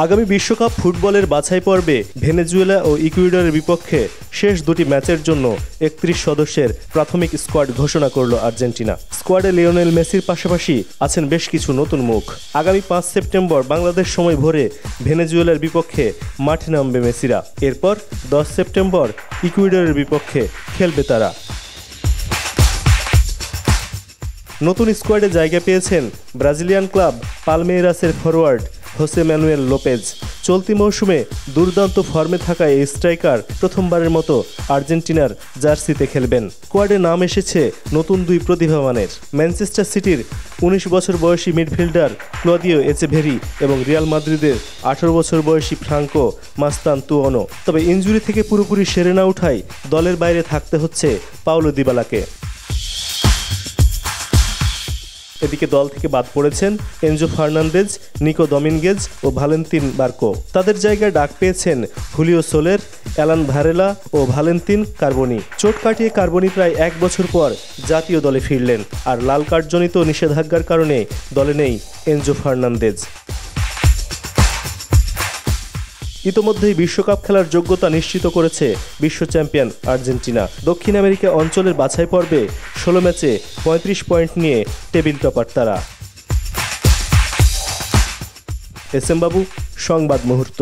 আগামী বিশ্বকাপ ফুটবলের বাছাই পর্বে ভেনেজুয়েলা ও ইকুয়েডরের বিপক্ষে শেষ দুটি ম্যাচের জন্য ৩১ সদস্যের প্রাথমিক স্কোয়াড ঘোষণা করল আর্জেন্টিনা। স্কোয়াডে লিওনেল মেসির পাশাপাশি আছেন বেশ কিছু নতুন মুখ। আগামী ৫ সেপ্টেম্বর বাংলাদেশ সময় ভোরে ভেনেজুয়েলার বিপক্ষে মাঠে নামবে মেসিরা। এরপর ১০ সেপ্টেম্বর ইকুয়েডরের বিপক্ষে খেলবে তারা। নতুন স্কোয়াডে জায়গা পেয়েছেন ব্রাজিলিয়ান ক্লাব পালমেইরাসের ফরোয়ার্ড হোসে ম্যানুয়েল লোপেজ। চলতি মৌসুমে দুর্দান্ত ফর্মে থাকা এই স্ট্রাইকার প্রথমবারের মতো আর্জেন্টিনার জার্সিতে খেলবেন। স্কোয়াডে নাম এসেছে নতুন দুই প্রতিভাবানের, ম্যানচেস্টার সিটির ১৯ বছর বয়সী মিডফিল্ডার ক্লদিও এচেভেরি এবং রিয়াল মাদ্রিদের ১৮ বছর বয়সী ফ্রাঙ্কো মাস্তানতুয়ানো। তবে ইনজুরি থেকে পুরোপুরি সেরে না উঠায় দলের বাইরে থাকতে হচ্ছে পাওলো দিবালাকে। এদিকে দল থেকে বাদ পড়েছেন এনজো ফার্নান্দেজ, নিকো দমিনগেজ ও ভালেন্তিন বার্কো। তাদের জায়গায় ডাক পেয়েছেন হুলিও সোলের, অ্যালান ভারেলা ও ভালেন্তিন কার্বনি। চোট কাটিয়ে কার্বনি প্রায় ১ বছর পর জাতীয় দলে ফিরলেন, আর লাল কার্ডজনিত নিষেধাজ্ঞার কারণে দলে নেই এনজো ফার্নান্দেজ। ইতোমধ্যেই বিশ্বকাপ খেলার যোগ্যতা নিশ্চিত করেছে বিশ্ব চ্যাম্পিয়ন আর্জেন্টিনা। দক্ষিণ আমেরিকা অঞ্চলের বাছাই পর্বে ১৬ ম্যাচে ৩৫ পয়েন্ট নিয়ে টেবিল টপার তারা। এস এম বাবু, সংবাদ মুহূর্ত।